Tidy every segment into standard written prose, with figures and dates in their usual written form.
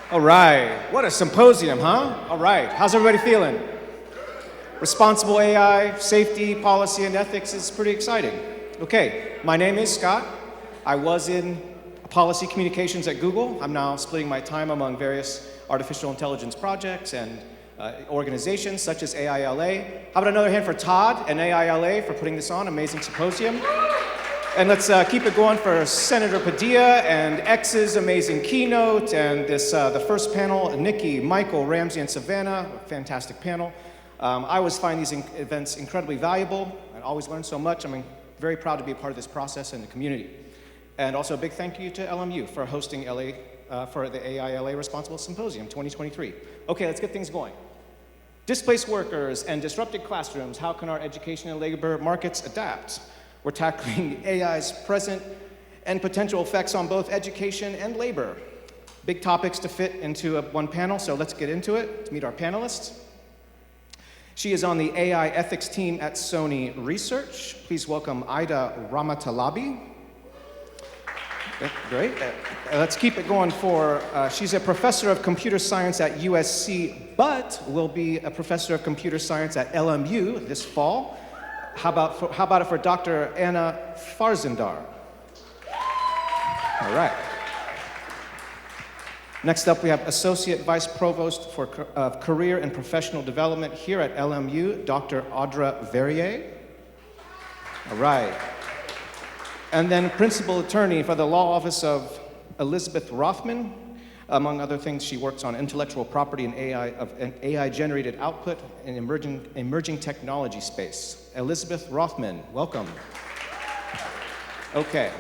All right, what a symposium, huh? All right, how's everybody feeling? Responsible AI, safety, policy, and ethics is pretty exciting. Okay, my name is Scot. I was in policy communications at Google. I'm now splitting my time among various artificial intelligence projects and organizations such as AILA. How about another hand for Todd and AILA for putting this on, amazing symposium. And let's keep it going for Senator Padilla and X's amazing keynote, and this the first panel, Nikki, Michael, Ramsey, and Savannah, a fantastic panel. I always find these events incredibly valuable. I always learn so much. I'm very proud to be a part of this process and the community. And also a big thank you to LMU for hosting for the AILA Responsible Symposium 2023. Okay, let's get things going. Displaced workers and disrupted classrooms, how can our education and labor markets adapt? We're tackling AI's present and potential effects on both education and labor. Big topics to fit into one panel, so let's get into it to meet our panelists. She is on the AI ethics team at Sony Research. Please welcome Aida Rahmattalabi. Great. Let's keep it going for, she's a professor of computer science at USC, but will be a professor of computer science at LMU this fall. How about it for Dr. Anna Farzindar? All right. Next up, we have Associate Vice Provost for Career and Professional Development here at LMU, Dr. Audra Verrier. All right. And then Principal Attorney for the Law Office of Elizabeth Rothman. Among other things, she works on intellectual property and AI-generated output in emerging technology space. Elizabeth Rothman, welcome. Okay,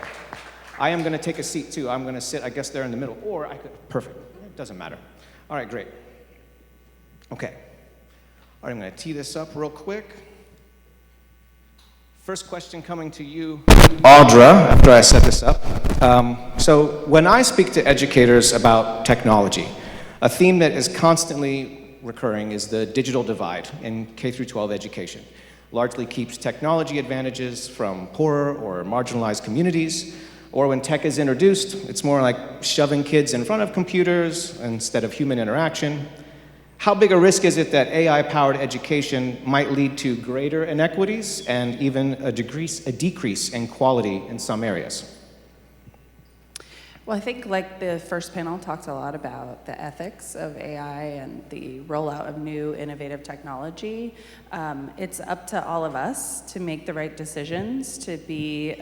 I am going to take a seat too. I'm going to sit, I guess, there in the middle, or I could. Perfect. It doesn't matter. All right, great. Okay. All right, I'm going to tee this up real quick. First question coming to you, Audra, after I set this up. So when I speak to educators about technology, a theme that is constantly recurring is the digital divide in K-12 education. Largely keeps technology advantages from poorer or marginalized communities, or when tech is introduced, it's more like shoving kids in front of computers instead of human interaction. How big a risk is it that AI-powered education might lead to greater inequities and even a decrease in quality in some areas? Well, I think like the first panel talked a lot about the ethics of AI and the rollout of new innovative technology. It's up to all of us to make the right decisions, to be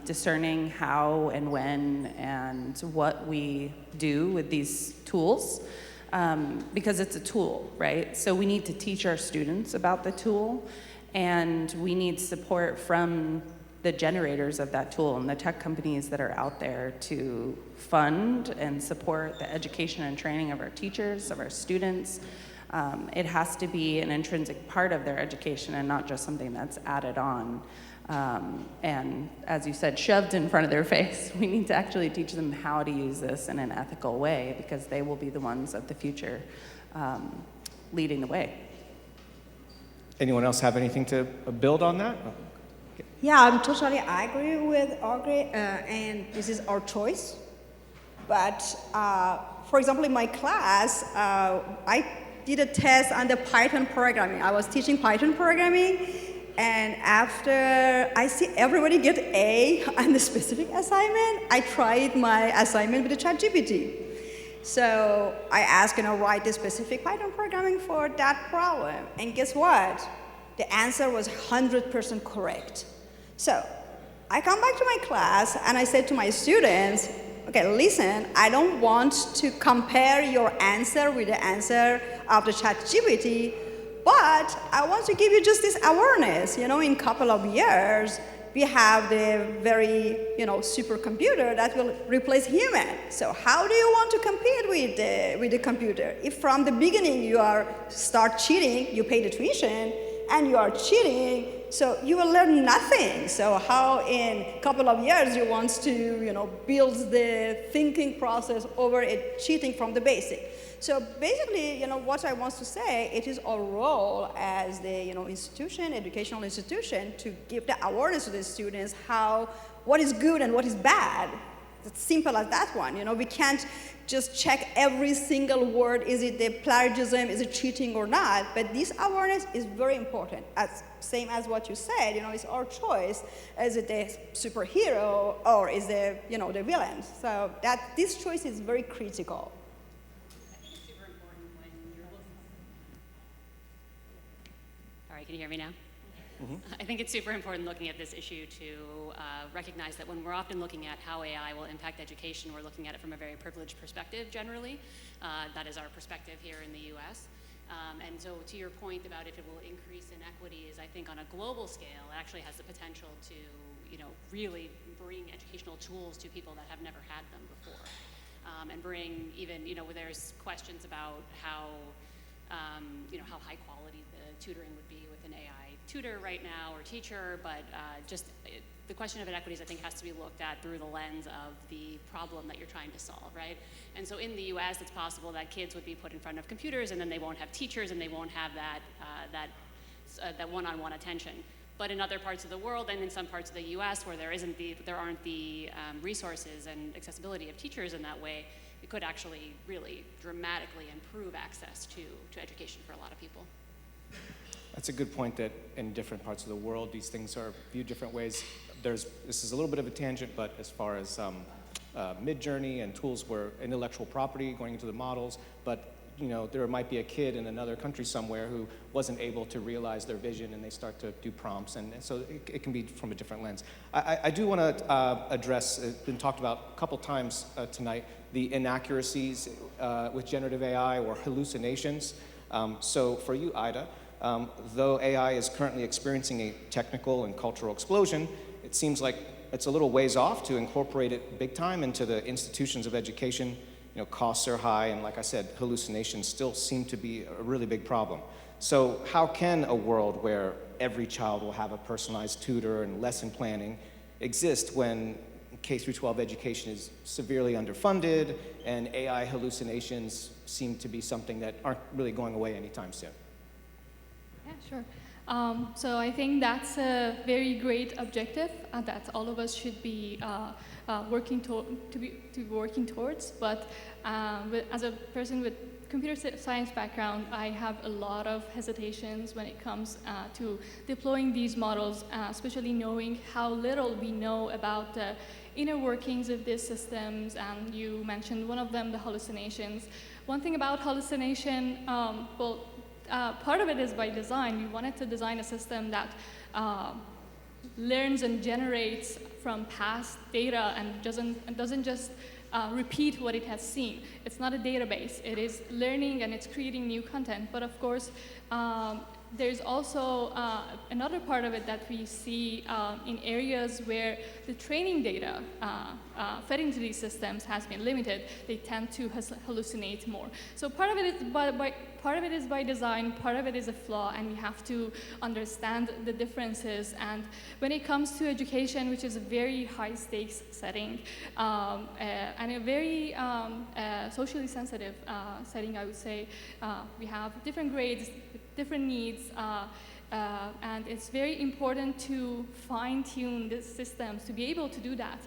discerning how and when and what we do with these tools. Because it's a tool, right? So we need to teach our students about the tool, and we need support from the generators of that tool and the tech companies that are out there to fund and support the education and training of our teachers, of our students. It has to be an intrinsic part of their education and not just something that's added on. And as you said, shoved in front of their face. We need to actually teach them how to use this in an ethical way, because they will be the ones of the future leading the way. Anyone else have anything to build on that? Okay. Yeah, I agree with Audrey, and this is our choice. But for example, in my class, I did a test on the Python programming. I was teaching Python programming. And after I see everybody get A on the specific assignment, I tried my assignment with the ChatGPT. So I asked, write the specific Python programming for that problem. And guess what? The answer was 100% correct. So I come back to my class and I said to my students, okay, listen, I don't want to compare your answer with the answer of the ChatGPT, but I want to give you just this awareness. In a couple of years, we have the very, supercomputer that will replace human. So how do you want to compete with the computer? If from the beginning you start cheating, you pay the tuition, and you are cheating, so you will learn nothing. So how in a couple of years you want to, build the thinking process over cheating from the basic. So basically, what I want to say, it is our role as the, educational institution to give the awareness to the students what is good and what is bad. It's simple as that one. We can't just check every single word. Is it the plagiarism? Is it cheating or not? But this awareness is very important. Same as what you said. It's our choice. Is it the superhero or is it the villain? So this choice is very critical. I think it's super important when you're looking. All right, can you hear me now? I think it's super important looking at this issue to recognize that when we're often looking at how AI will impact education, we're looking at it from a very privileged perspective generally. That is our perspective here in the US. And so to your point about if it will increase inequities, I think on a global scale, it actually has the potential to really bring educational tools to people that have never had them before. And bring even, where there's questions about how high quality the tutoring would be with an AI tutor right now or teacher, but the question of inequities, I think, has to be looked at through the lens of the problem that you're trying to solve, right? And so in the US, it's possible that kids would be put in front of computers and then they won't have teachers and they won't have that one-on-one attention. But in other parts of the world and in some parts of the US where there aren't the resources and accessibility of teachers in that way, it could actually really dramatically improve access to education for a lot of people. That's a good point that in different parts of the world, these things are viewed different ways. This is a little bit of a tangent, but as far as Mid-Journey and tools for intellectual property going into the models, but there might be a kid in another country somewhere who wasn't able to realize their vision and they start to do prompts, and so it can be from a different lens. I do want to address, it's been talked about a couple times tonight, the inaccuracies with generative AI or hallucinations. So for you, Aida, though AI is currently experiencing a technical and cultural explosion, it seems like it's a little ways off to incorporate it big time into the institutions of education. Costs are high, and like I said, hallucinations still seem to be a really big problem. So how can a world where every child will have a personalized tutor and lesson planning exist when K-12 education is severely underfunded and AI hallucinations seem to be something that aren't really going away anytime soon? Yeah, sure. So I think that's a very great objective that all of us should be working towards. But as a person with computer science background, I have a lot of hesitations when it comes to deploying these models, especially knowing how little we know about the inner workings of these systems. And you mentioned one of them, the hallucinations. One thing about hallucination, part of it is by design. We wanted to design a system that learns and generates from past data and doesn't just repeat what it has seen. It's not a database. It is learning and it's creating new content. But of course, there's also another part of it that we see in areas where the training data fed into these systems has been limited. They tend to hallucinate more. So part of it is by design, part of it is a flaw, and we have to understand the differences. And when it comes to education, which is a very high stakes setting and a very socially sensitive setting, I would say, we have different grades, different needs, and it's very important to fine-tune the systems to be able to do that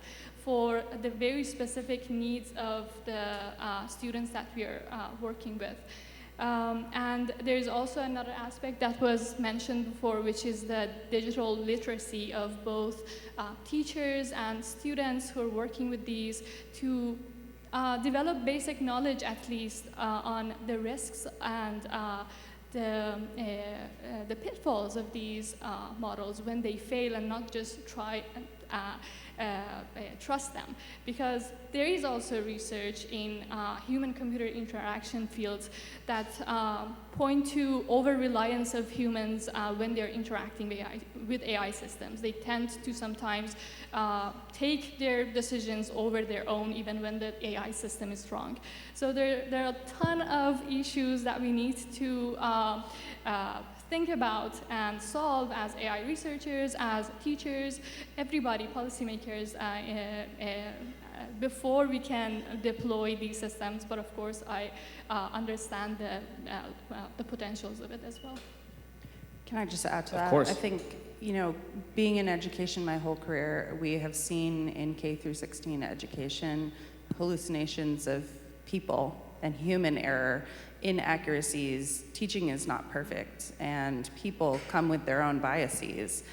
for the very specific needs of the students that we are working with. And there's also another aspect that was mentioned before, which is the digital literacy of both teachers and students who are working with these to develop basic knowledge, at least, on the risks and the pitfalls of these models when they fail, and not just try and trust them. Because there is also research in human-computer interaction fields that point to over-reliance of humans when they're interacting with AI systems. They tend to sometimes take their decisions over their own, even when the AI system is strong. So there are a ton of issues that we need to think about and solve as AI researchers, as teachers, everybody, policymakers, before we can deploy these systems. But of course, I understand the potentials of it as well. Can I just add to that? Of course. I think, being in education my whole career, we have seen in K through 16 education hallucinations of people and human error, inaccuracies. Teaching is not perfect, and people come with their own biases.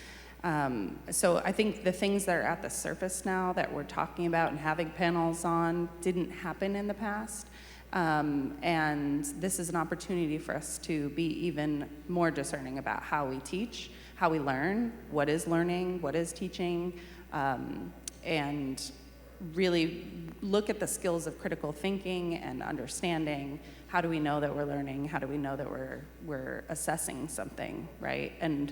So I think the things that are at the surface now that we're talking about and having panels on didn't happen in the past. And this is an opportunity for us to be even more discerning about how we teach, how we learn, what is learning, what is teaching, and really look at the skills of critical thinking and understanding. How do we know that we're learning? How do we know that we're assessing something, right? And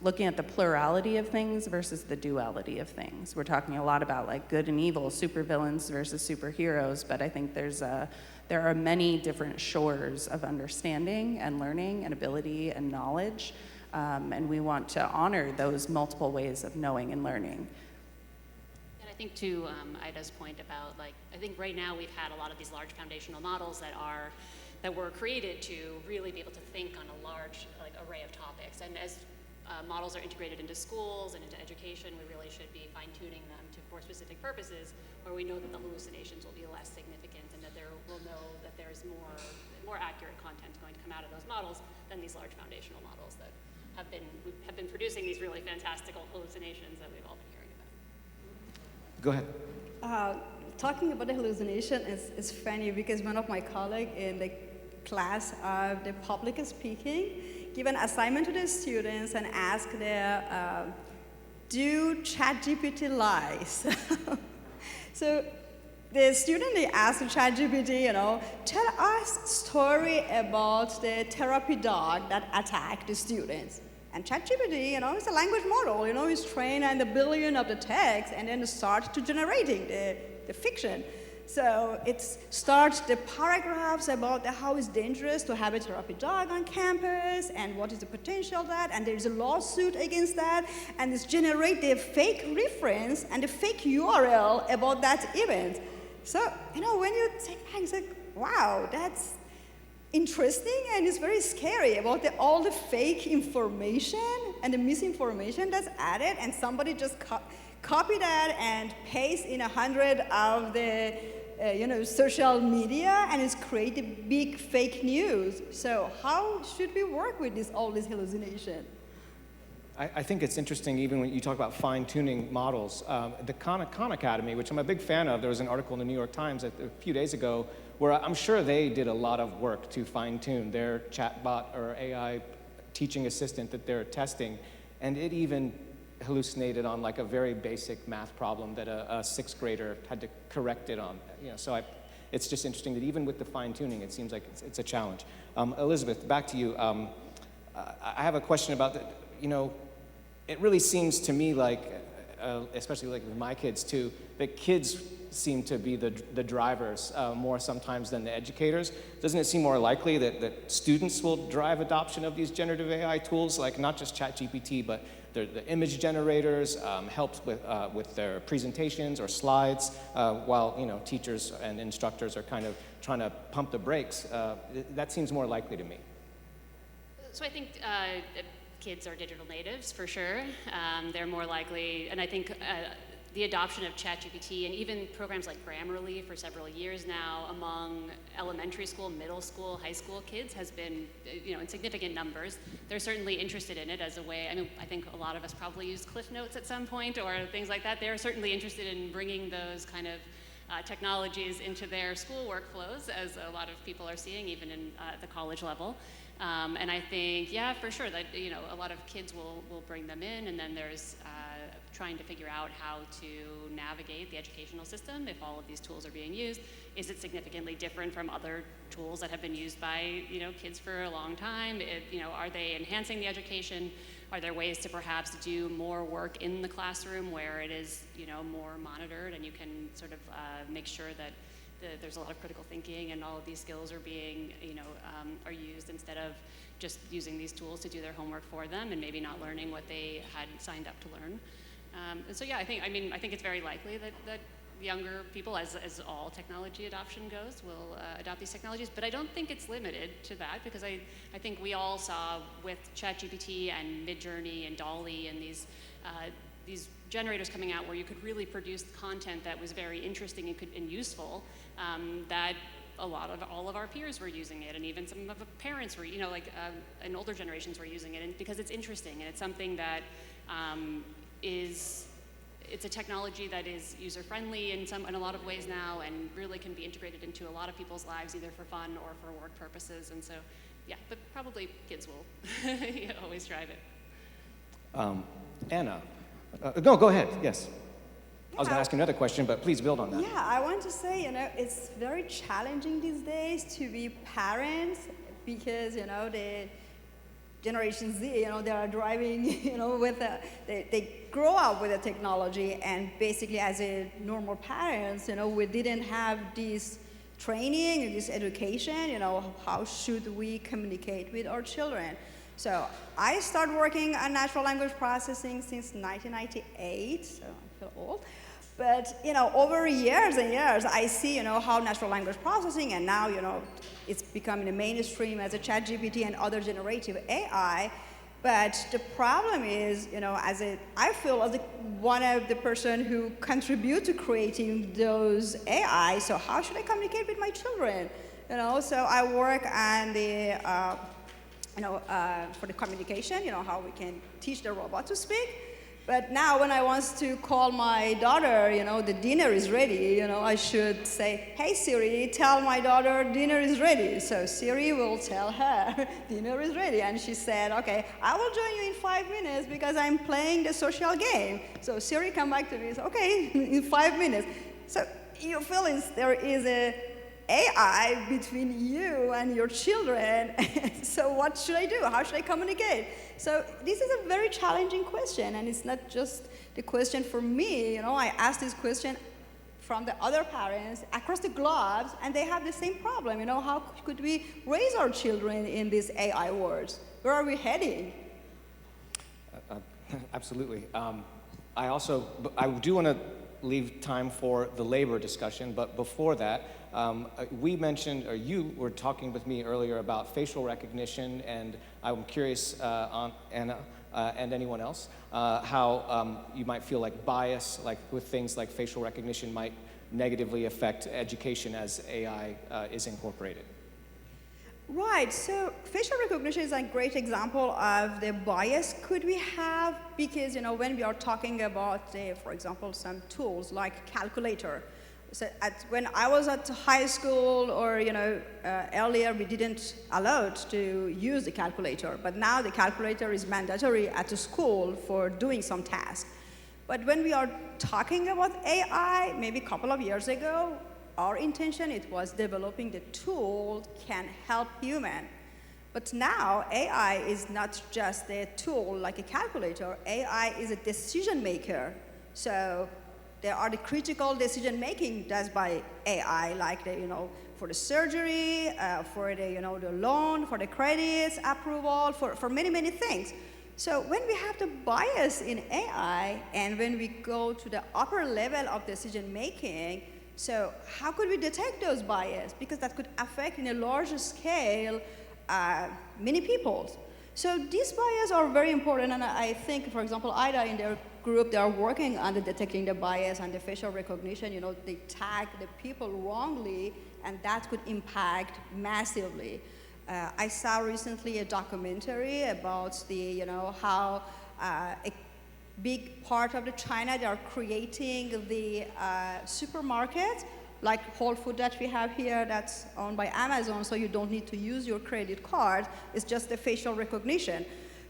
looking at the plurality of things versus the duality of things. We're talking a lot about like good and evil, supervillains versus superheroes, but I think there are many different shores of understanding and learning and ability and knowledge, and we want to honor those multiple ways of knowing and learning. And I think to Aida's point about, like, I think right now we've had a lot of these large foundational models that were created to really be able to think on a large array of topics. And as models are integrated into schools and into education, we really should be fine-tuning them for specific purposes, where we know that the hallucinations will be less significant and that we'll know that there's more accurate content going to come out of those models than these large foundational models that have been producing these really fantastical hallucinations that we've all been hearing about. Go ahead. Talking about the hallucination is funny because one of my colleagues in the class of the public speaking give an assignment to the students and ask them, do ChatGPT lies? So the student, they asked ChatGPT, tell us story about the therapy dog that attacked the students. And ChatGPT, it's a language model, it's trained on the billion of the text and then start to generating the fiction. So it starts the paragraphs about how it's dangerous to have a therapy dog on campus and what is the potential of that, and there's a lawsuit against that, and it's generate the fake reference and the fake URL about that event. So, when you take back, it's like, wow, that's interesting, and it's very scary about all the fake information and the misinformation that's added, and somebody just copy that and paste in 100 of the social media, and it's created big fake news. So how should we work with all this hallucination? I think it's interesting, even when you talk about fine-tuning models. The Khan Academy, which I'm a big fan of, there was an article in the New York Times a few days ago where I'm sure they did a lot of work to fine-tune their chatbot or AI teaching assistant that they're testing, and it even hallucinated on like a very basic math problem that a sixth grader had to correct it on. So it's just interesting that even with the fine-tuning, it seems like it's a challenge. Elizabeth, back to you. I have a question about that. It really seems to me like, especially like with my kids too, that kids seem to be the drivers more sometimes than the educators. Doesn't it seem more likely that students will drive adoption of these generative AI tools, like not just ChatGPT, but the image generators, helps with their presentations or slides, while teachers and instructors are kind of trying to pump the brakes? That seems more likely to me. So I think kids are digital natives for sure. They're more likely, and I think the adoption of ChatGPT and even programs like Grammarly for several years now among elementary school, middle school, high school kids has been, in significant numbers. They're certainly interested in it as a way. I think a lot of us probably used Cliff Notes at some point or things like that. They're certainly interested in bringing those kind of technologies into their school workflows, as a lot of people are seeing, even in the college level. And I think, yeah, for sure that a lot of kids will bring them in, and then there's trying to figure out how to navigate the educational system if all of these tools are being used. Is it significantly different from other tools that have been used by kids for a long time? Are they enhancing the education? Are there ways to perhaps do more work in the classroom where it is more monitored, and you can sort of make sure that there's a lot of critical thinking and all of these skills are being, are used instead of just using these tools to do their homework for them and maybe not learning what they had signed up to learn. And so yeah, I think it's very likely that younger people, as all technology adoption goes, will adopt these technologies. But I don't think it's limited to that, because I think we all saw with ChatGPT and Midjourney and DALL-E and these generators coming out where you could really produce content that was very interesting and useful, that all of our peers were using it, and even some of the parents were, and older generations were using it, and because it's interesting and it's something that it's a technology that is user-friendly in a lot of ways now, and really can be integrated into a lot of people's lives, either for fun or for work purposes. And so, yeah, but probably kids will always drive it. Anna, no, go ahead. Yes. I was going to ask another question, but please build on that. Yeah, I want to say, it's very challenging these days to be parents, because, the Generation Z, they are driving, they grow up with the technology, and basically as a normal parents, we didn't have this training, this education, how should we communicate with our children. So I started working on natural language processing since 1998, so I feel old. But, over years and years, I see, how natural language processing, and now, it's becoming a mainstream as a ChatGPT and other generative AI. But the problem is, I feel as one of the person who contribute to creating those AI, so how should I communicate with my children? So I work on the, for the communication, how we can teach the robot to speak. But now when I want to call my daughter, the dinner is ready, I should say, hey Siri, tell my daughter dinner is ready. So Siri will tell her dinner is ready. And she said, okay, I will join you in 5 minutes because I'm playing the social game. So Siri come back to me and says, okay, in 5 minutes. So you feel there is a AI between you and your children. So what should I do? How should I communicate? So this is a very challenging question, and it's not just the question for me. I asked this question from the other parents across the globe, and they have the same problem. How could we raise our children in this AI world? Where are we heading? Absolutely. I do want to leave time for the labor discussion, but before that, we mentioned, or you were talking with me earlier about facial recognition, and I'm curious, on Anna and anyone else, how you might feel like bias, like with things like facial recognition, might negatively affect education as AI is incorporated. Right, so facial recognition is a great example of the bias could we have, because when we are talking about, for example, some tools like calculator. So when I was at high school or earlier, we didn't allow to use the calculator, but now the calculator is mandatory at the school for doing some tasks. But when we are talking about AI, maybe a couple of years ago, our intention, it was developing the tool can help human. But now AI is not just a tool like a calculator. AI is a decision maker. So there are the critical decision making done by AI, like for the surgery, for the the loan, for the credits approval, for many things. So when we have the bias in AI, and when we go to the upper level of decision making, so how could we detect those bias? Because that could affect in a larger scale many people. So these biases are very important, and I think, for example, Aida in their group, they are working on detecting the bias and the facial recognition. They tag the people wrongly, and that could impact massively. I saw recently a documentary about the, how a big part of China, they are creating the supermarket, like Whole Food that we have here that's owned by Amazon, so you don't need to use your credit card. It's just the facial recognition.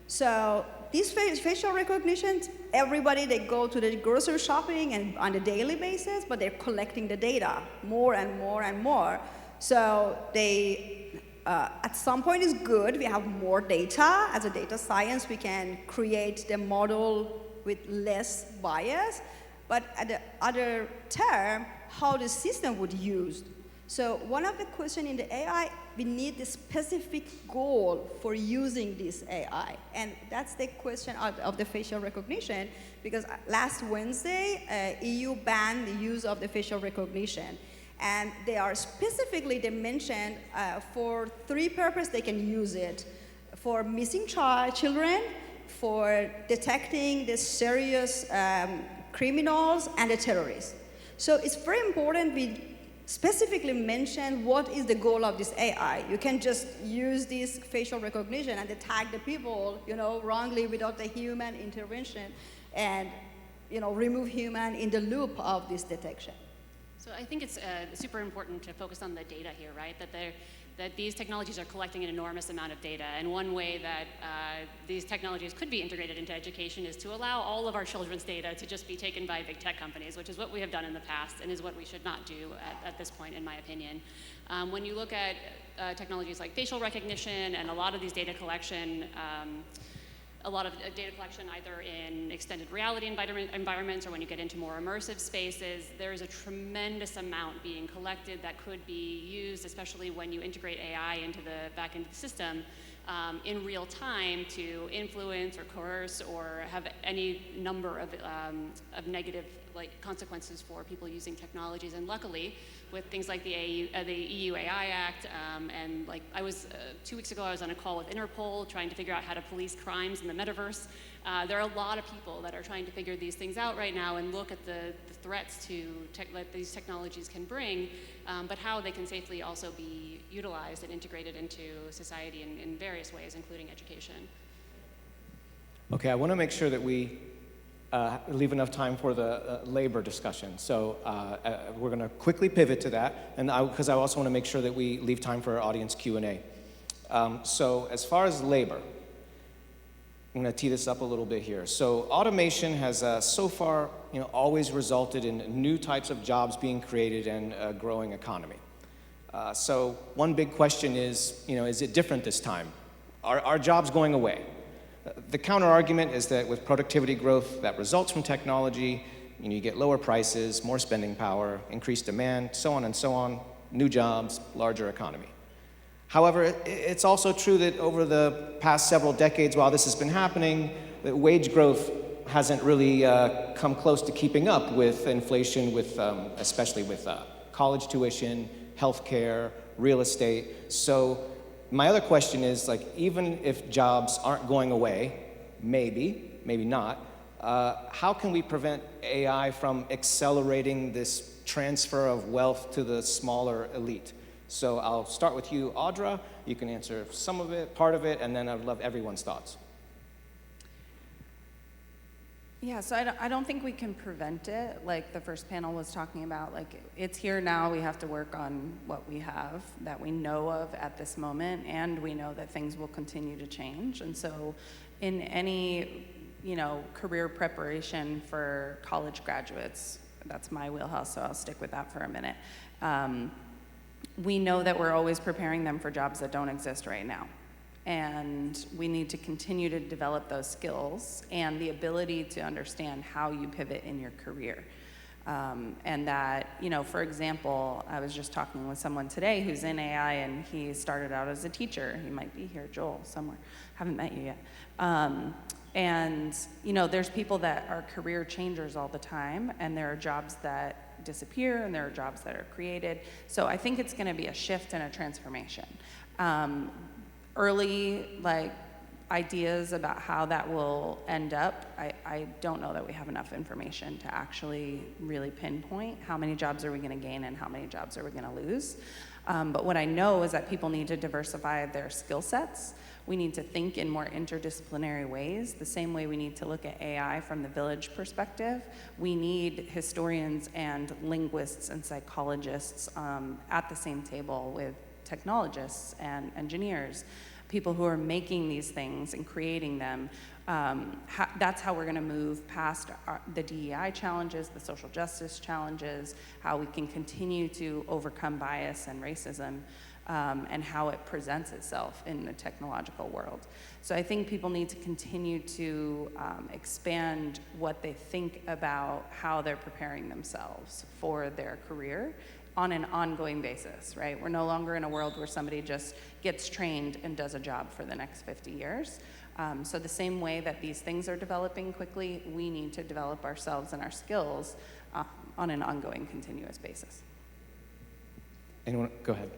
So these facial recognition, everybody, they go to the grocery shopping and on a daily basis, but they're collecting the data more and more and more. So they, at some point is good, we have more data. As a data science, we can create the model with less bias, but at the other term, how the system would use. So one of the questions in the AI, we need the specific goal for using this AI. And that's the question of the facial recognition, because last Wednesday, EU banned the use of the facial recognition. And they are specifically mentioned for 3 purposes they can use it: for missing children, for detecting the serious criminals, and the terrorists. So it's very important we specifically mention what is the goal of this AI. You can just use this facial recognition and tag the people, wrongly without the human intervention, and remove human in the loop of this detection. So I think it's super important to focus on the data here, right? That these technologies are collecting an enormous amount of data, and one way that these technologies could be integrated into education is to allow all of our children's data to just be taken by big tech companies, which is what we have done in the past and is what we should not do at this point, in my opinion. When you look at technologies like facial recognition and a lot of these data collection, either in extended reality environments or when you get into more immersive spaces, there's a tremendous amount being collected that could be used, especially when you integrate AI into the back end of the system, in real time to influence or coerce or have any number of negative consequences for people using technologies. And luckily, with things like the EU AI Act, and I was 2 weeks ago, I was on a call with Interpol trying to figure out how to police crimes in the metaverse. There are a lot of people that are trying to figure these things out right now and look at the threats that these technologies can bring, but how they can safely also be utilized and integrated into society in various ways, including education. Okay, I want to make sure that we leave enough time for the labor discussion. So we're going to quickly pivot to that, and because I also want to make sure that we leave time for our audience Q&A. So as far as labor, I'm going to tee this up a little bit here. So automation has so far, always resulted in new types of jobs being created and a growing economy. So one big question is it different this time? Are jobs going away? The counter-argument is that with productivity growth that results from technology, you get lower prices, more spending power, increased demand, so on and so on, new jobs, larger economy. However, it's also true that over the past several decades, while this has been happening, that wage growth hasn't really come close to keeping up with inflation, especially with college tuition, healthcare, real estate. So my other question is, even if jobs aren't going away, maybe not, how can we prevent AI from accelerating this transfer of wealth to the smaller elite? So I'll start with you, Audra. You can answer some of it, part of it, and then I'd love everyone's thoughts. Yeah, so I don't think we can prevent it. Like the first panel was talking about, it's here now. We have to work on what we have that we know of at this moment, and we know that things will continue to change. And so in any, career preparation for college graduates, that's my wheelhouse, so I'll stick with that for a minute. We know that we're always preparing them for jobs that don't exist right now. And we need to continue to develop those skills and the ability to understand how you pivot in your career. And that, for example, I was just talking with someone today who's in AI, and he started out as a teacher. He might be here, Joel, somewhere. Haven't met you yet. And, there's people that are career changers all the time, and there are jobs that disappear, and there are jobs that are created. So I think it's going to be a shift and a transformation. Early ideas about how that will end up, I don't know that we have enough information to actually really pinpoint how many jobs are we going to gain and how many jobs are we going to lose. But what I know is that people need to diversify their skill sets. We need to think in more interdisciplinary ways, the same way we need to look at AI from the village perspective. We need historians and linguists and psychologists at the same table with technologists and engineers, people who are making these things and creating them. That's how we're going to move past the DEI challenges, the social justice challenges, how we can continue to overcome bias and racism, and how it presents itself in the technological world. So I think people need to continue to expand what they think about how they're preparing themselves for their career, on an ongoing basis, right? We're no longer in a world where somebody just gets trained and does a job for the next 50 years. So the same way that these things are developing quickly, we need to develop ourselves and our skills on an ongoing, continuous basis. Anyone? Go ahead.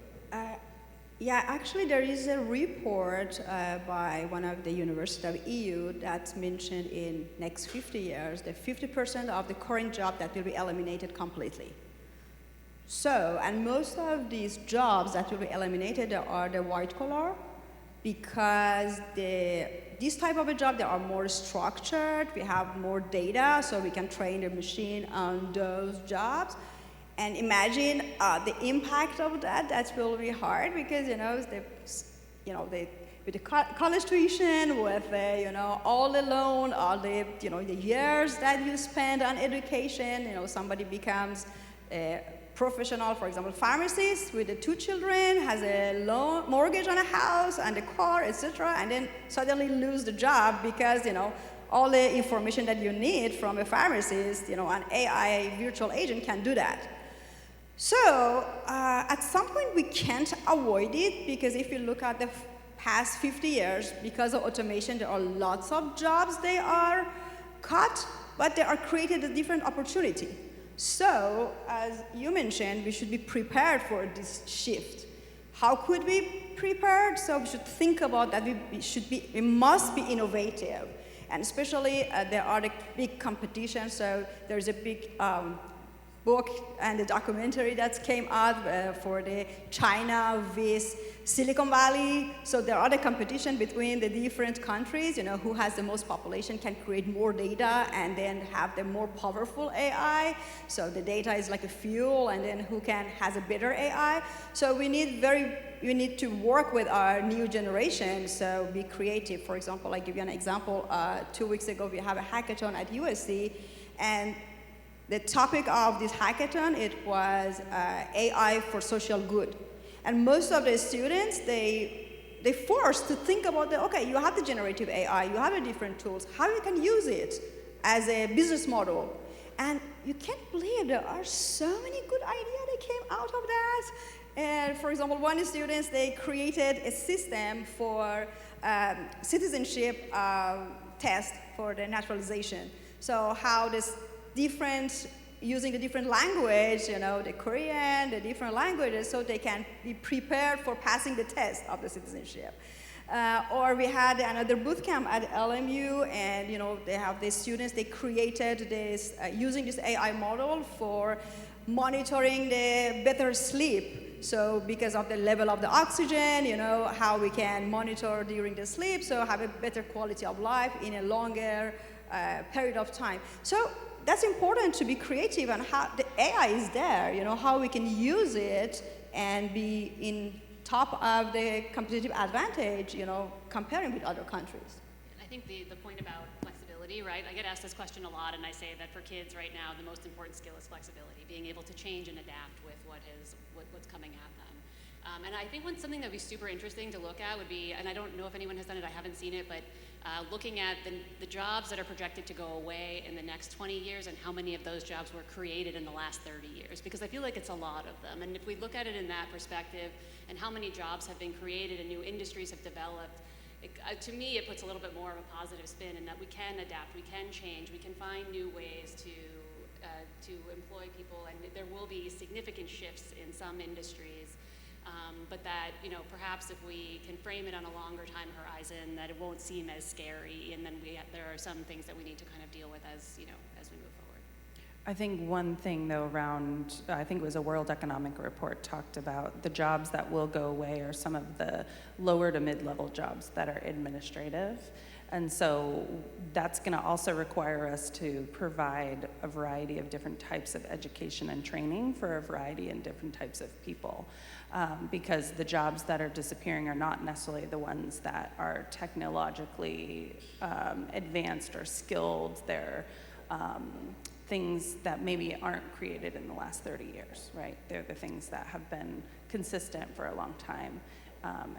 Yeah, actually there is a report by one of the University of EU that's mentioned in next 50 years, that 50% of the current job that will be eliminated completely. So, and most of these jobs that will be eliminated are the white collar, because this type of a job, they are more structured, we have more data, so we can train the machine on those jobs. And imagine the impact of that. That will be hard because with the college tuition, with all the loan, all the the years that you spend on education. Somebody becomes a professional, for example, pharmacist with the 2 children, has a loan, mortgage on a house and a car, etc., and then suddenly lose the job because all the information that you need from a pharmacist, an AI virtual agent can do that. So at some point we can't avoid it, because if you look at the past 50 years, because of automation, there are lots of jobs they are cut, but they are created a different opportunity. So as you mentioned, we should be prepared for this shift. How could we prepare? So we should think about that we must be innovative. And especially there are the big competitions, so there's a big book and a documentary that came out for the China with Silicon Valley. So there are the competition between the different countries, who has the most population can create more data and then have the more powerful AI. So the data is like a fuel, and then who has a better AI. So we need to work with our new generation, so be creative. For example, I give you an example. 2 weeks ago, we have a hackathon at USC, and the topic of this hackathon, it was AI for social good. And most of the students, they forced to think about okay, you have the generative AI, you have the different tools, how you can use it as a business model. And you can't believe there are so many good ideas that came out of that. And for example, one of the students, they created a system for citizenship test for the naturalization. So how this using the different language, the Korean, the different languages, so they can be prepared for passing the test of the citizenship. Or we had another boot camp at LMU, and they have these students, they created this, using this AI model for monitoring the better sleep. So because of the level of the oxygen, how we can monitor during the sleep, so have a better quality of life in a longer period of time. So that's important to be creative, and how the AI is there, how we can use it and be in top of the competitive advantage, comparing with other countries. I think the point about flexibility, right? I get asked this question a lot, and I say that for kids right now, the most important skill is flexibility, being able to change and adapt with what's coming at them. And I think something that would be super interesting to look at would be, and I don't know if anyone has done it, I haven't seen it, but looking at the jobs that are projected to go away in the next 20 years and how many of those jobs were created in the last 30 years, because I feel like it's a lot of them. And if we look at it in that perspective and how many jobs have been created and new industries have developed, to me it puts a little bit more of a positive spin in that we can adapt, we can change, we can find new ways to employ people, and there will be significant shifts in some industries. But that, perhaps if we can frame it on a longer time horizon, that it won't seem as scary, and then there are some things that we need to kind of deal with as we move forward. I think one thing, though, I think it was a World Economic Report talked about the jobs that will go away are some of the lower to mid-level jobs that are administrative. And so that's going to also require us to provide a variety of different types of education and training for a variety and different types of people. Because the jobs that are disappearing are not necessarily the ones that are technologically advanced or skilled. They're things that maybe aren't created in the last 30 years, right? They're the things that have been consistent for a long time.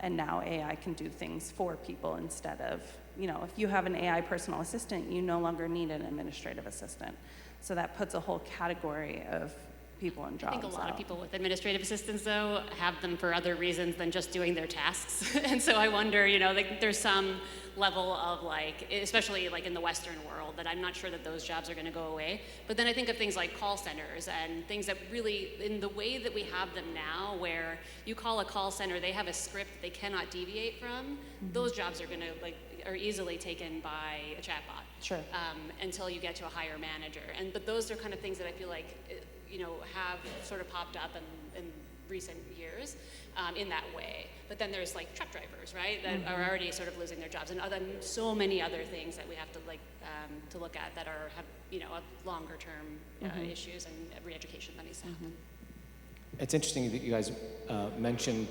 And now AI can do things for people instead of, if you have an AI personal assistant, you no longer need an administrative assistant. So that puts a whole category of people in I jobs. think a lot of people with administrative assistants, though, have them for other reasons than just doing their tasks. And so I wonder, like there's some level of like, especially like in the Western world, that I'm not sure that those jobs are going to go away. But then I think of things like call centers and things that really, in the way that we have them now, where you call a call center, they have a script they cannot deviate from. Those jobs are going to are easily taken by a chatbot. Sure. Until you get to a higher manager. But those are kind of things that I feel like, have sort of popped up in recent years in that way. But then there's like truck drivers, right, that are already sort of losing their jobs, and so many other things that we have to to look at that have a longer term issues and re-education that needs to happen. It's interesting that you guys mentioned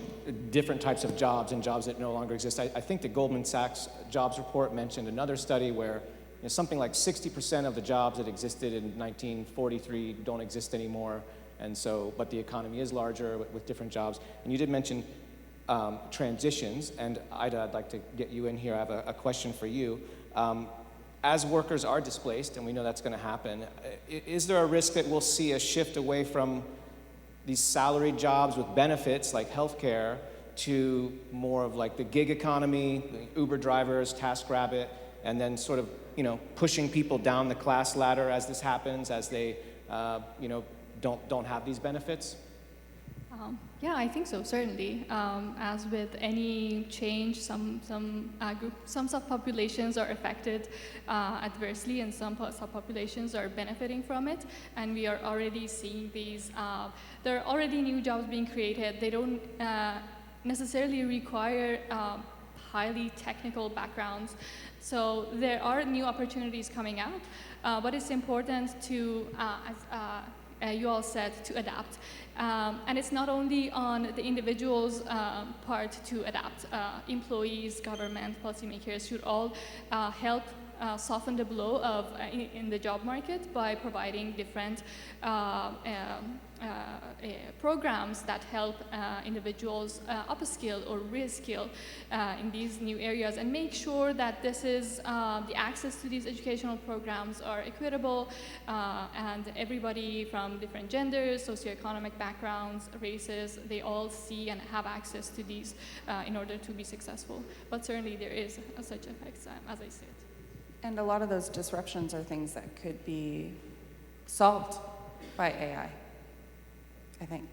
different types of jobs and jobs that no longer exist. I think the Goldman Sachs jobs report mentioned another study where something like 60% of the jobs that existed in 1943 don't exist anymore, and so, but the economy is larger with different jobs. And you did mention transitions, and Aida, I'd like to get you in here. I have a question for you. As workers are displaced, and we know that's going to happen, is there a risk that we'll see a shift away from these salaried jobs with benefits like healthcare to more of like the gig economy, Uber drivers, TaskRabbit, and then sort of pushing people down the class ladder as this happens, as they don't have these benefits? Yeah, I think so, certainly. As with any change, some subpopulations are affected adversely, and some subpopulations are benefiting from it. And we are already seeing these. There are already new jobs being created. They don't necessarily require highly technical backgrounds. So there are new opportunities coming out, but it's important to, as you all said, to adapt. And it's not only on the individual's part to adapt. Employees, government, policymakers should all help soften the blow of in the job market by providing different programs that help individuals upskill or reskill in these new areas, and make sure that this is the access to these educational programs are equitable, and everybody from different genders, socioeconomic backgrounds, races, they all see and have access to these in order to be successful. But certainly there is such effects, as I said. And a lot of those disruptions are things that could be solved by AI, I think.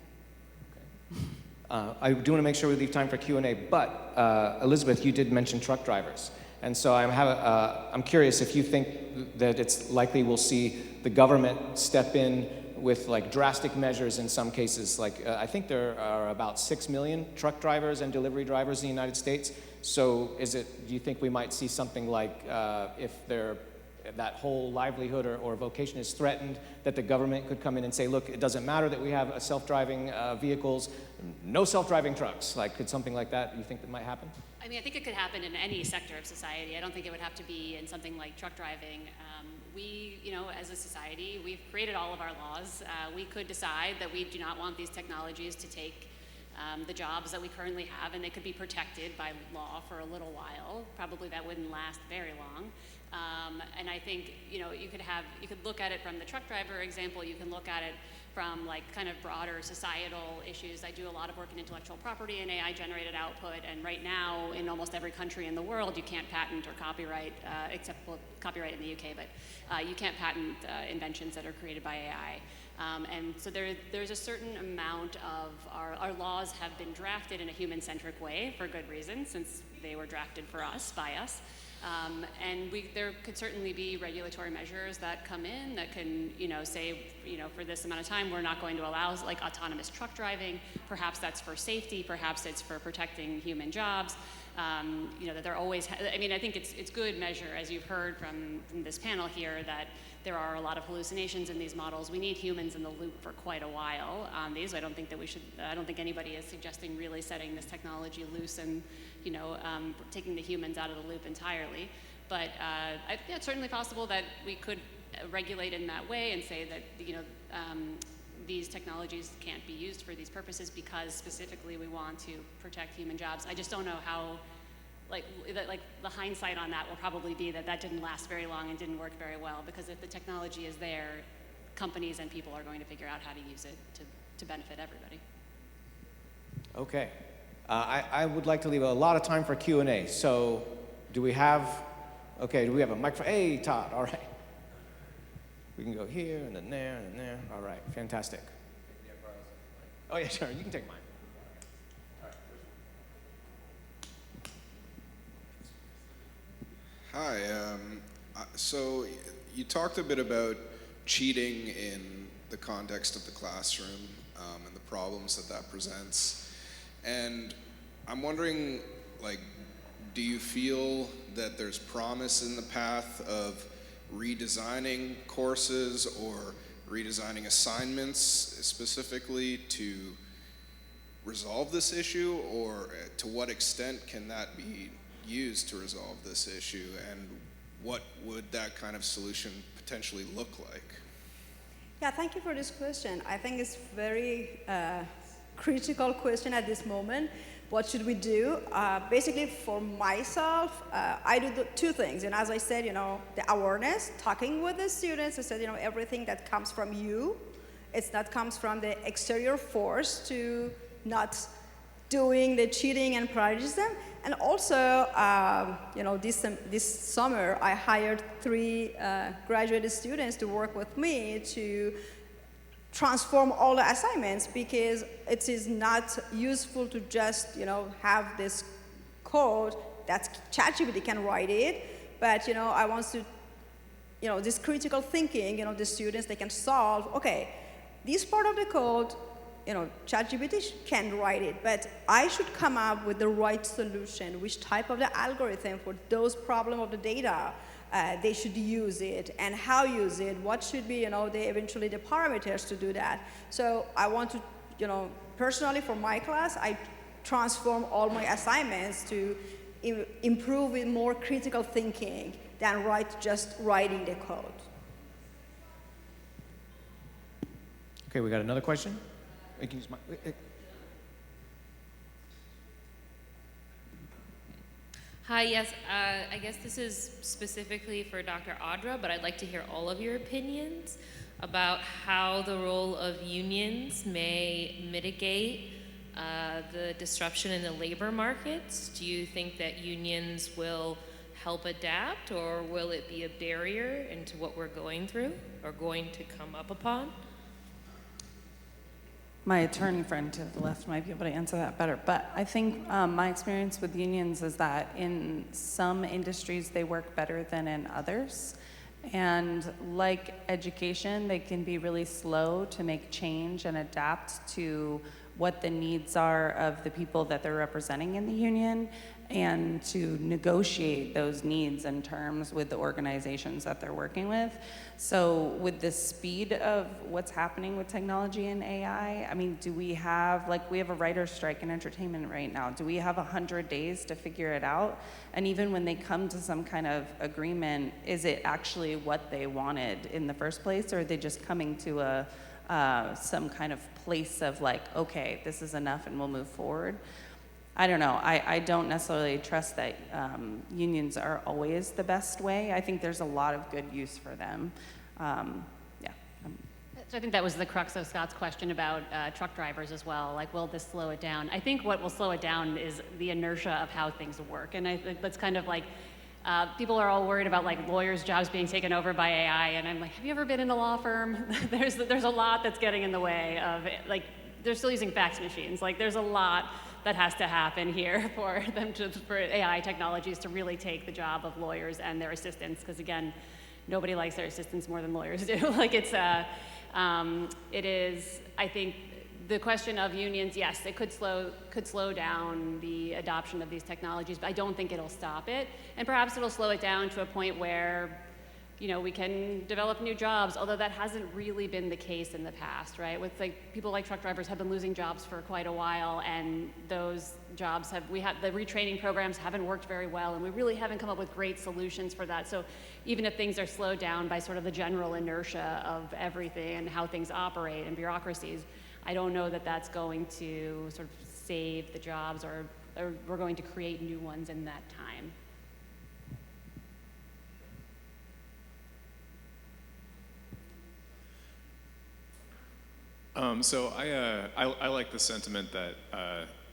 I do want to make sure we leave time for Q&A, but Elizabeth, you did mention truck drivers. And so I'm curious if you think that it's likely we'll see the government step in with like drastic measures in some cases. Like I think there are about 6 million truck drivers and delivery drivers in the United States. So do you think we might see something like if that whole livelihood or vocation is threatened, that the government could come in and say, look, it doesn't matter that we have self-driving vehicles, no self-driving trucks. Like, could something like that, you think that might happen? I mean, I think it could happen in any sector of society. I don't think it would have to be in something like truck driving. We, as a society, we've created all of our laws. We could decide that we do not want these technologies to take the jobs that we currently have, and they could be protected by law for a little while. Probably that wouldn't last very long. And I think, you could look at it from the truck driver example. You can look at it from like kind of broader societal issues. I do a lot of work in intellectual property and AI-generated output, and right now in almost every country in the world, you can't patent or copyright, except copyright in the UK, but you can't patent inventions that are created by AI. And so there's a certain amount of our laws have been drafted in a human-centric way for good reason, since they were drafted for us, by us. And there could certainly be regulatory measures that come in that can, say, for this amount of time, we're not going to allow like autonomous truck driving. Perhaps that's for safety. Perhaps it's for protecting human jobs. That they're always. I think it's good measure, as you've heard from this panel here, that there are a lot of hallucinations in these models. We need humans in the loop for quite a while on these. I don't think that we should. I don't think anybody is suggesting really setting this technology loose and taking the humans out of the loop entirely. But it's certainly possible that we could regulate in that way and say that these technologies can't be used for these purposes because specifically we want to protect human jobs. I just don't know how. Like the hindsight on that will probably be that didn't last very long and didn't work very well, because if the technology is there, companies and people are going to figure out how to use it to benefit everybody. Okay. I would like to leave a lot of time for Q&A. So do we have a microphone? Hey, Todd, all right. We can go here and then there and then there. All right, fantastic. Oh yeah, sure, you can take mine. Hi, so you talked a bit about cheating in the context of the classroom and the problems that that presents. And I'm wondering, like, do you feel that there's promise in the path of redesigning courses or redesigning assignments specifically to resolve this issue, or to what extent can that be used to resolve this issue, and what would that kind of solution potentially look like? Yeah, thank you for this question. I think it's very critical question at this moment. What should we do? Basically, for myself, I do two things. And as I said, the awareness, talking with the students, I said, everything that comes from you, it's not comes from the exterior force to not doing the cheating and plagiarism. And also, this summer, I hired 3 graduate students to work with me to transform all the assignments, because it is not useful to just, have this code that ChatGPT can write it, but, I want to, this critical thinking, the students, they can solve, okay, this part of the code, ChatGPT can write it, but I should come up with the right solution, which type of the algorithm for those problems of the data they should use it, and how use it, what should be, eventually the parameters to do that. So I want to, personally for my class, I transform all my assignments to improve with more critical thinking than just writing the code. Okay, we got another question? I can use my, Hi, yes, I guess this is specifically for Dr. Audra, but I'd like to hear all of your opinions about how the role of unions may mitigate the disruption in the labor markets. Do you think that unions will help adapt, or will it be a barrier into what we're going through or going to come up upon? My attorney friend to the left might be able to answer that better. But I think my experience with unions is that in some industries, they work better than in others. And like education, they can be really slow to make change and adapt to what the needs are of the people that they're representing in the union, and to negotiate those needs and terms with the organizations that they're working with. So with the speed of what's happening with technology and AI, I mean, do we have, we have a writer's strike in entertainment right now. Do we have 100 days to figure it out? And even when they come to some kind of agreement, is it actually what they wanted in the first place, or are they just coming to some kind of place of okay, this is enough and we'll move forward? I don't know. I don't necessarily trust that unions are always the best way. I think there's a lot of good use for them. So I think that was the crux of Scott's question about truck drivers as well. Will this slow it down? I think what will slow it down is the inertia of how things work. And I think that's kind of people are all worried about lawyers' jobs being taken over by AI. And I'm have you ever been in a law firm? There's a lot that's getting in the way of it. They're still using fax machines. There's a lot that has to happen here for AI technologies to really take the job of lawyers and their assistants, because again, nobody likes their assistants more than lawyers do. It is, I think, the question of unions, yes, it could slow down the adoption of these technologies, but I don't think it'll stop it. And perhaps it'll slow it down to a point where we can develop new jobs, although that hasn't really been the case in the past, right? With people like truck drivers have been losing jobs for quite a while, and those jobs the retraining programs haven't worked very well, and we really haven't come up with great solutions for that. So even if things are slowed down by sort of the general inertia of everything and how things operate and bureaucracies, I don't know that that's going to sort of save the jobs, or we're going to create new ones in that time. So I like the sentiment that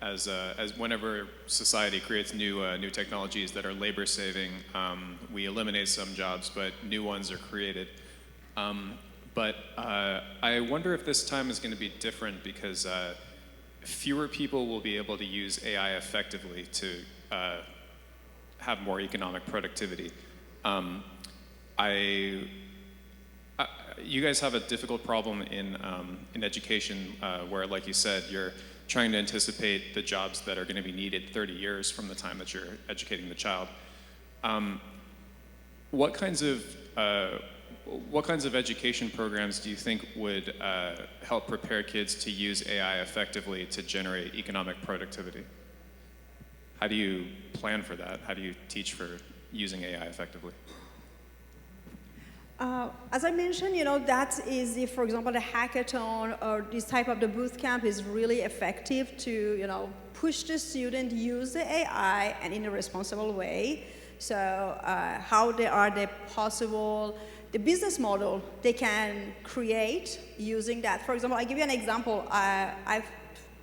as whenever society creates new technologies that are labor saving, we eliminate some jobs, but new ones are created. But I wonder if this time is going to be different because fewer people will be able to use AI effectively to have more economic productivity. You guys have a difficult problem in education where, like you said, you're trying to anticipate the jobs that are going to be needed 30 years from the time that you're educating the child. What kinds of education programs do you think would help prepare kids to use AI effectively to generate economic productivity? How do you plan for that? How do you teach for using AI effectively? As I mentioned, that is, if, for example, the hackathon or this type of the boot camp is really effective to, push the student use the AI and in a responsible way. So how they are the business model they can create using that. For example, I'll give you an example. I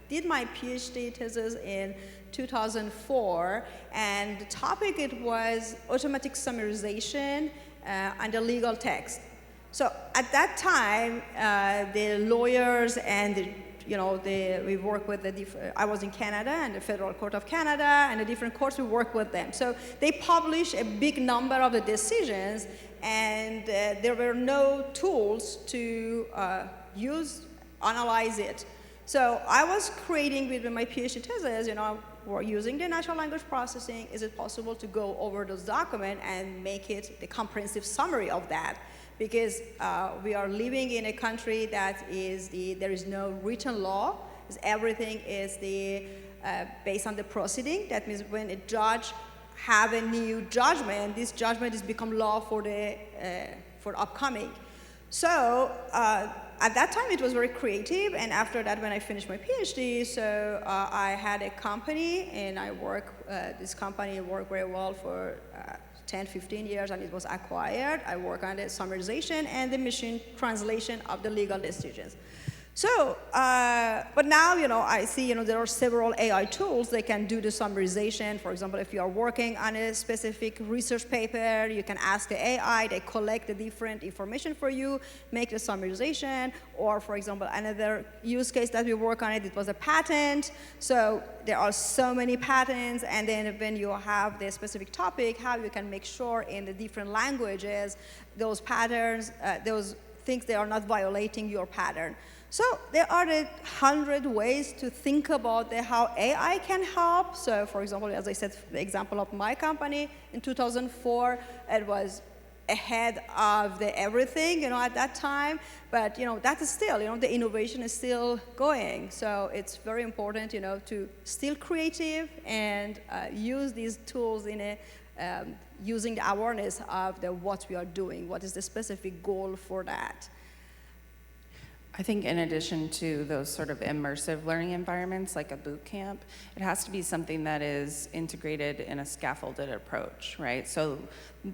did my Ph.D. thesis in 2004, and the topic it was automatic summarization and the legal text. So at that time, the lawyers and we work with I was in Canada and the Federal Court of Canada and the different courts, we work with them. So they publish a big number of the decisions, and there were no tools to analyze it. So I was creating with my PhD thesis, we're using the natural language processing. Is it possible to go over those documents and make it the comprehensive summary of that? Because we are living in a country that there is no written law. Everything is based on the proceeding. That means when a judge have a new judgment, this judgment is become law for upcoming. So at that time, it was very creative, and after that, when I finished my PhD, so I had a company, and this company worked very well for 10, 15 years, and it was acquired. I work on the summarization and the machine translation of the legal decisions. So, but now, I see, there are several AI tools that can do the summarization. For example, if you are working on a specific research paper, you can ask the AI, they collect the different information for you, make the summarization. Or, for example, another use case that we work on it was a patent. So there are so many patents, and then when you have the specific topic, how you can make sure in the different languages, those patterns, those things, they are not violating your pattern. So there are 100 ways to think about how AI can help. So for example, as I said, the example of my company in 2004, it was ahead of everything, at that time. But, that is still, the innovation is still going. So it's very important, to still creative and use these tools in using the awareness of what we are doing, what is the specific goal for that. I think in addition to those sort of immersive learning environments like a boot camp, it has to be something that is integrated in a scaffolded approach, right? So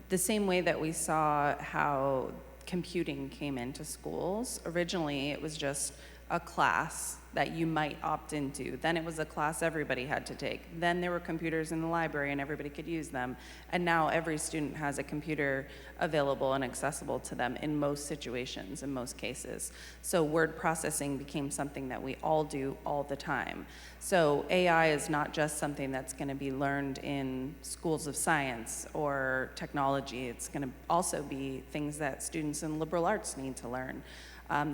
the same way that we saw how computing came into schools, originally it was just a class that you might opt into. Then it was a class everybody had to take. Then there were computers in the library and everybody could use them. And now every student has a computer available and accessible to them in most situations, in most cases. So word processing became something that we all do all the time. So AI is not just something that's going to be learned in schools of science or technology. It's going to also be things that students in liberal arts need to learn.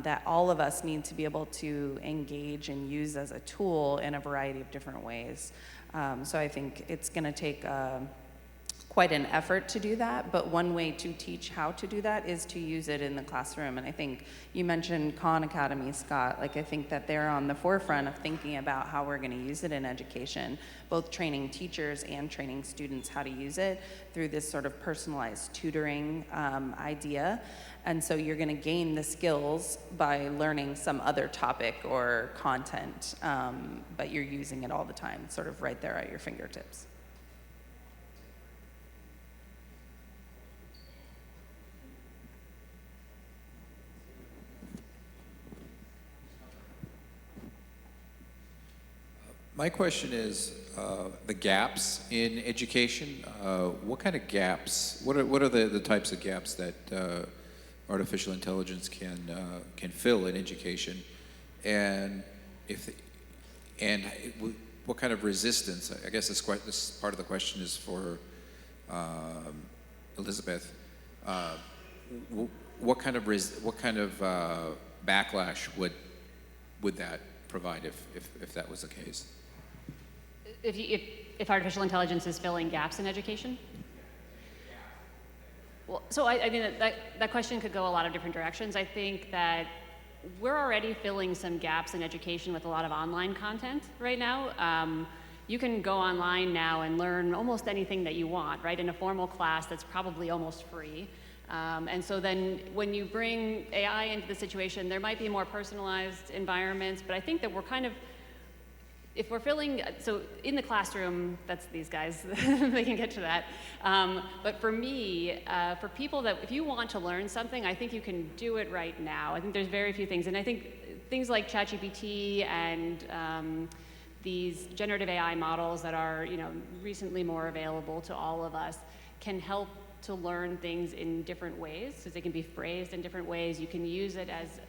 That all of us need to be able to engage and use as a tool in a variety of different ways. So I think it's going to take quite an effort to do that, but one way to teach how to do that is to use it in the classroom. And I think you mentioned Khan Academy, Scott. I think that they're on the forefront of thinking about how we're going to use it in education, both training teachers and training students how to use it through this sort of personalized tutoring idea. And so you're going to gain the skills by learning some other topic or content, but you're using it all the time, sort of right there at your fingertips. My question is the gaps in education. What kind of gaps? What are the types of gaps that artificial intelligence can fill in education, and what kind of resistance? I guess this part of the question is for Elizabeth. What kind of backlash would that provide if that was the case? If artificial intelligence is filling gaps in education? Well, so I mean, that question could go a lot of different directions. I think that we're already filling some gaps in education with a lot of online content right now. You can go online now and learn almost anything that you want, right? In a formal class that's probably almost free. And so then when you bring AI into the situation, there might be more personalized environments, but I think that we're kind of, if we're filling, so in the classroom, that's these guys, they can get to that. But for me, for people that, if you want to learn something, I think you can do it right now. I think there's very few things, and I think things like ChatGPT and these generative AI models that are, recently more available to all of us can help to learn things in different ways, so they can be phrased in different ways. You can use it as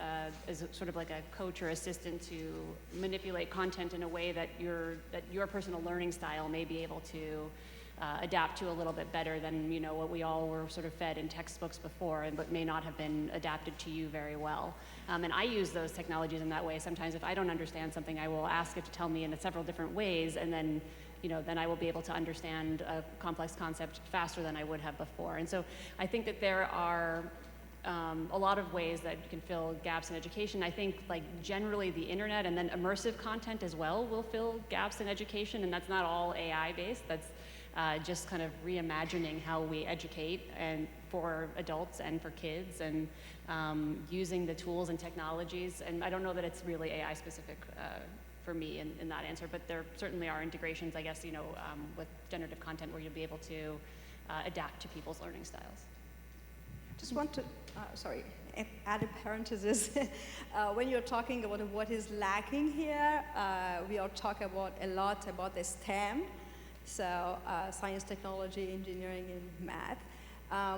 sort of like a coach or assistant to manipulate content in a way that your personal learning style may be able to adapt to a little bit better than what we all were sort of fed in textbooks before, but may not have been adapted to you very well. And I use those technologies in that way. Sometimes if I don't understand something, I will ask it to tell me in several different ways, and then then I will be able to understand a complex concept faster than I would have before. And so I think that there are a lot of ways that you can fill gaps in education. I think generally the internet and then immersive content as well will fill gaps in education, and that's not all AI based. That's just kind of reimagining how we educate, and for adults and for kids, and using the tools and technologies. And I don't know that it's really AI specific for me in that answer, but there certainly are integrations, I guess, with generative content where you'll be able to adapt to people's learning styles. Just want to, add a parenthesis. When you're talking about what is lacking here, we are talking a lot about the STEM, so science, technology, engineering, and math.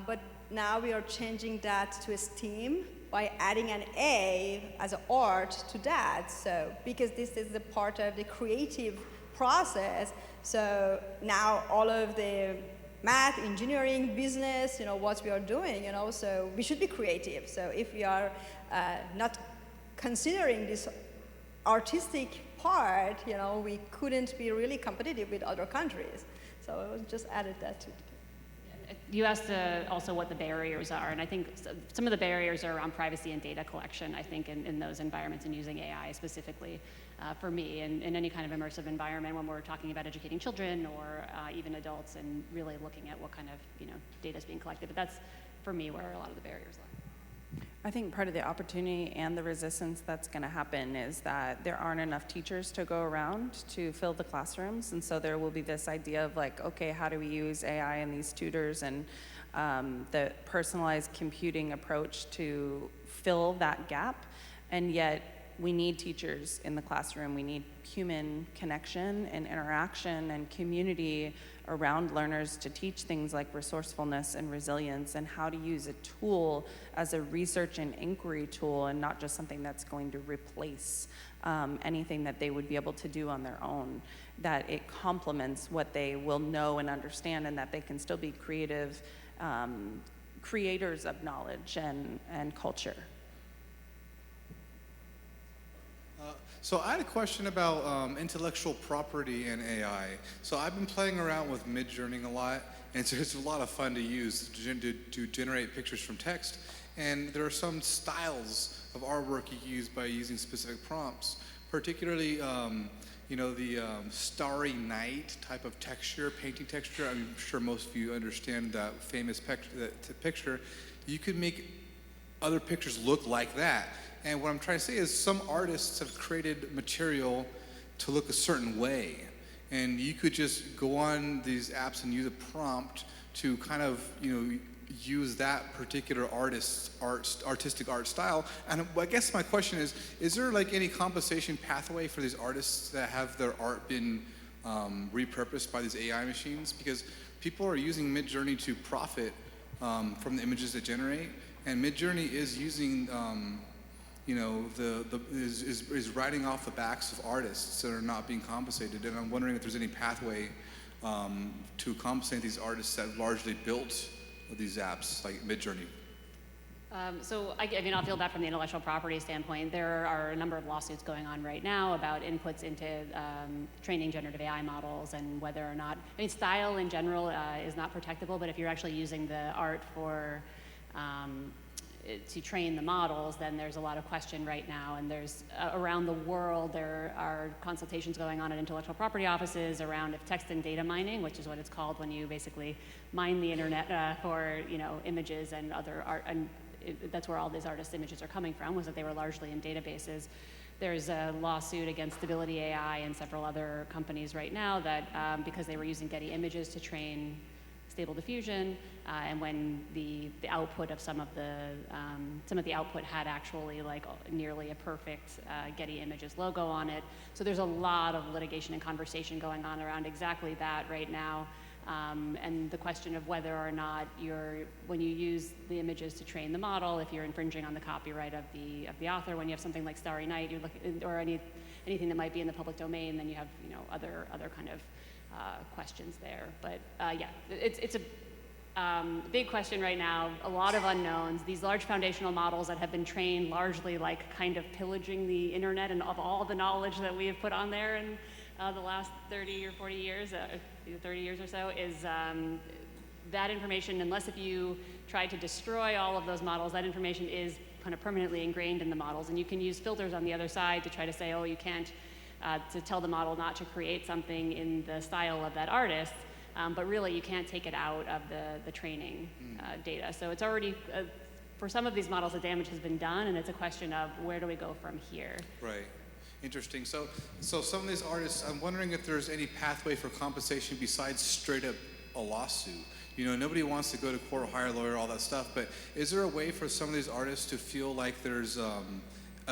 But now we are changing that to STEAM by adding an A as an art to that. So because this is the part of the creative process, so now all of the math, engineering, business, what we are doing, so we should be creative. So if we are not considering this artistic part, we couldn't be really competitive with other countries. So I just added that to. You asked also what the barriers are, and I think some of the barriers are around privacy and data collection, I think, in those environments, and using AI specifically for me in any kind of immersive environment when we're talking about educating children or even adults, and really looking at what kind of data is being collected. But that's, for me, where a lot of the barriers lie. I think part of the opportunity and the resistance that's going to happen is that there aren't enough teachers to go around to fill the classrooms, and so there will be this idea of okay, how do we use AI and these tutors and the personalized computing approach to fill that gap, and yet we need teachers in the classroom. We need human connection and interaction and community around learners to teach things like resourcefulness and resilience, and how to use a tool as a research and inquiry tool, and not just something that's going to replace anything that they would be able to do on their own, that it complements what they will know and understand, and that they can still be creative creators of knowledge and culture. So I had a question about intellectual property and AI. So I've been playing around with Midjourney a lot, and it's a lot of fun to use to generate pictures from text. And there are some styles of artwork you can use by using specific prompts, particularly the starry night type of texture, painting texture. I'm sure most of you understand that famous picture. You could make other pictures look like that. And what I'm trying to say is some artists have created material to look a certain way. And you could just go on these apps and use a prompt to kind of, use that particular artistic art style. And I guess my question is there like any compensation pathway for these artists that have their art been repurposed by these AI machines? Because people are using Midjourney to profit from the images they generate, and Midjourney is using, is riding off the backs of artists that are not being compensated. And I'm wondering if there's any pathway to compensate these artists that largely built these apps like Midjourney. So I mean, I'll field that from the intellectual property standpoint. There are a number of lawsuits going on right now about inputs into training generative AI models and whether or not, I mean, style in general is not protectable, but if you're actually using the art for to train the models, then there's a lot of question right now, and there's around the world there are consultations going on at intellectual property offices around text and data mining, which is what it's called when you basically mine the internet for images and other art, and that's where all these artists' images are coming from, was that they were largely in databases. There's a lawsuit against Stability AI and several other companies right now that because they were using Getty images to train Stable Diffusion, and when the output of some of the output had actually like nearly a perfect Getty Images logo on it. So there's a lot of litigation and conversation going on around exactly that right now. And the question of whether or not when you use the images to train the model, if you're infringing on the copyright of the author. When you have something like Starry Night, you're looking, or anything that might be in the public domain, then you have other kind of questions there. But yeah, it's a big question right now. A lot of unknowns. These large foundational models that have been trained largely like kind of pillaging the internet and of all the knowledge that we have put on there in the last 30 or 40 years, 30 years or so, is that information, unless if you try to destroy all of those models, that information is kind of permanently ingrained in the models. And you can use filters on the other side to try to say, oh, you can't, to tell the model not to create something in the style of that artist, but really you can't take it out of the training data. So it's already, for some of these models, the damage has been done, and it's a question of where do we go from here? Right. Interesting. So some of these artists, I'm wondering if there's any pathway for compensation besides straight up a lawsuit. Nobody wants to go to court, hire a lawyer, all that stuff, but is there a way for some of these artists to feel like there's a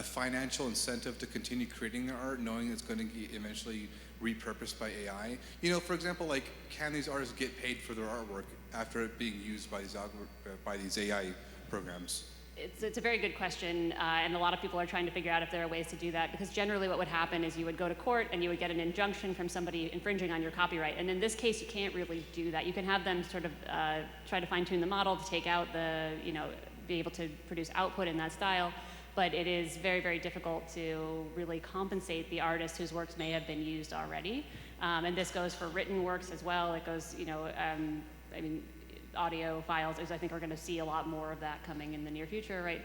financial incentive to continue creating their art, knowing it's going to be eventually repurposed by AI? For example, like, can these artists get paid for their artwork after it being used by these AI programs? It's a very good question, and a lot of people are trying to figure out if there are ways to do that, because generally what would happen is you would go to court and you would get an injunction from somebody infringing on your copyright, and in this case you can't really do that. You can have them sort of try to fine-tune the model to take out be able to produce output in that style, but it is very, very difficult to really compensate the artist whose works may have been used already. And this goes for written works as well. It goes, I mean, audio files, I think we're going to see a lot more of that coming in the near future, right,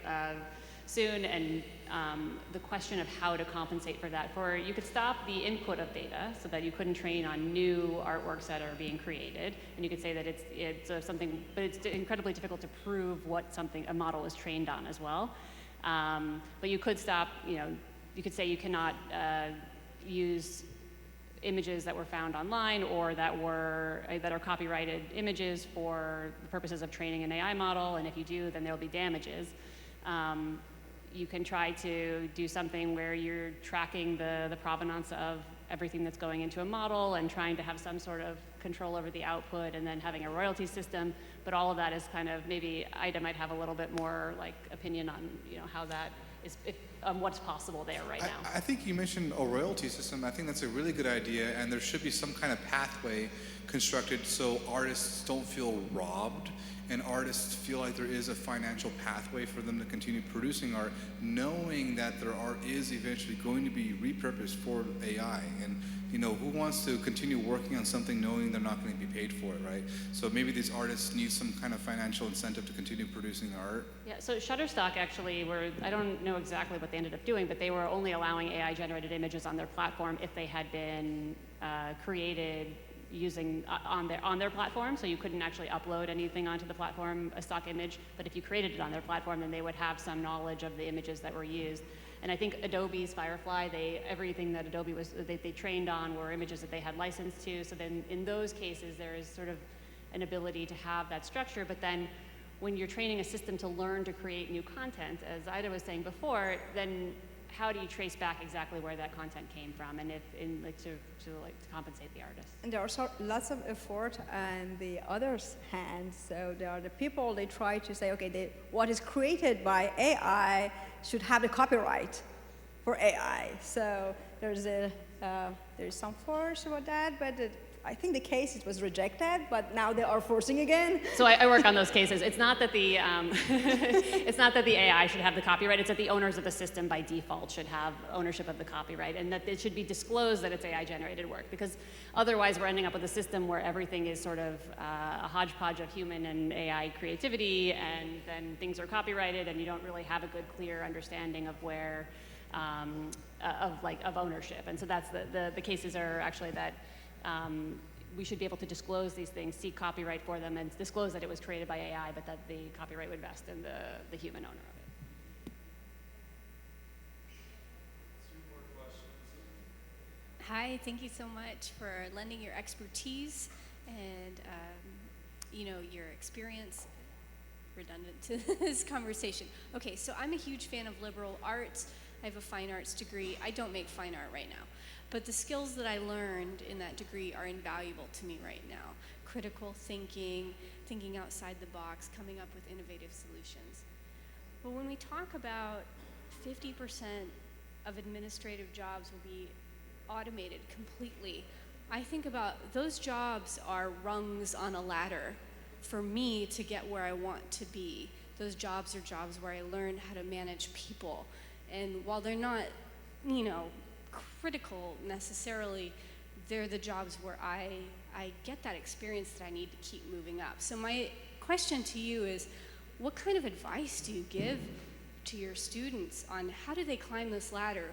soon. And the question of how to compensate for that. You could stop the input of data so that you couldn't train on new artworks that are being created. And you could say that it's something, but it's incredibly difficult to prove what a model is trained on as well. But you could stop, you could say you cannot use images that were found online or that are copyrighted images for the purposes of training an AI model, and if you do, then there'll be damages. You can try to do something where you're tracking the provenance of everything that's going into a model and trying to have some sort of control over the output and then having a royalty system, but all of that is kind of, maybe Aida might have a little bit more like opinion on how that is, what's possible there right now. I think you mentioned a royalty system. I think that's a really good idea, and there should be some kind of pathway constructed so artists don't feel robbed and artists feel like there is a financial pathway for them to continue producing art, knowing that their art is eventually going to be repurposed for AI. And who wants to continue working on something knowing they're not going to be paid for it, right? So maybe these artists need some kind of financial incentive to continue producing art. Yeah, so Shutterstock actually I don't know exactly what they ended up doing, but they were only allowing AI-generated images on their platform if they had been created using on their platform, so you couldn't actually upload anything onto the platform, a stock image, but if you created it on their platform, then they would have some knowledge of the images that were used. And I think Adobe's Firefly, everything that Adobe they trained on were images that they had licensed to, so then in those cases there is sort of an ability to have that structure, but then when you're training a system to learn to create new content, as Aida was saying before, then how do you trace back exactly where that content came from, and if to compensate the artist? And there are also lots of effort on the other's hand. So there are the people, they try to say, okay, what is created by AI should have the copyright for AI. So there's some force about that, but I think the case it was rejected, but now they are forcing again. So I work on those cases. It's not that the it's not that the AI should have the copyright. It's that the owners of the system by default should have ownership of the copyright, and that it should be disclosed that it's AI-generated work. Because otherwise, we're ending up with a system where everything is sort of a hodgepodge of human and AI creativity, and then things are copyrighted, and you don't really have a good, clear understanding of where of ownership. And so that's the cases are actually that. We should be able to disclose these things, seek copyright for them, and disclose that it was created by AI, but that the copyright would vest in the human owner of it. Hi, thank you so much for lending your expertise and your experience, redundant to this conversation. Okay, so I'm a huge fan of liberal arts. I have a fine arts degree. I don't make fine art right now. But the skills that I learned in that degree are invaluable to me right now. Critical thinking, thinking outside the box, coming up with innovative solutions. But when we talk about 50% of administrative jobs will be automated completely, I think about those jobs are rungs on a ladder for me to get where I want to be. Those jobs are jobs where I learn how to manage people. And while they're not, critical necessarily, they're the jobs where I get that experience that I need to keep moving up. So my question to you is, what kind of advice do you give to your students on how do they climb this ladder,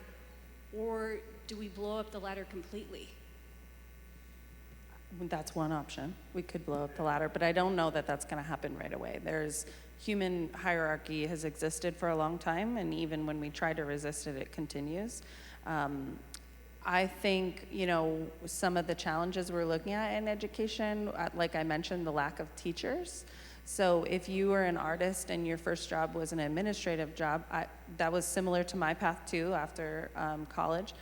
or do we blow up the ladder completely? That's one option. We could blow up the ladder, but I don't know that that's going to happen right away. Human hierarchy has existed for a long time, and even when we try to resist it, it continues. I think, some of the challenges we're looking at in education, like I mentioned, the lack of teachers. So if you were an artist and your first job was an administrative job, that was similar to my path too after college.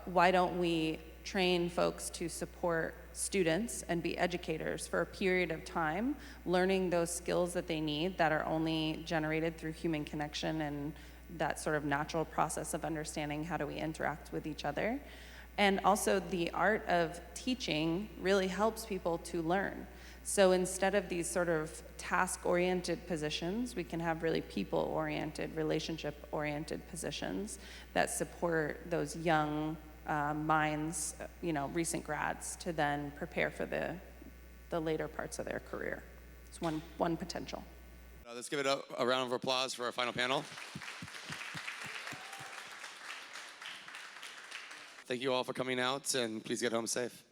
Why don't we train folks to support students and be educators for a period of time, learning those skills that they need that are only generated through human connection and that sort of natural process of understanding how do we interact with each other. And also the art of teaching really helps people to learn. So instead of these sort of task-oriented positions, we can have really people-oriented, relationship-oriented positions that support those young minds, recent grads, to then prepare for the later parts of their career. It's one potential. Let's give it a round of applause for our final panel. Thank you all for coming out, and please get home safe.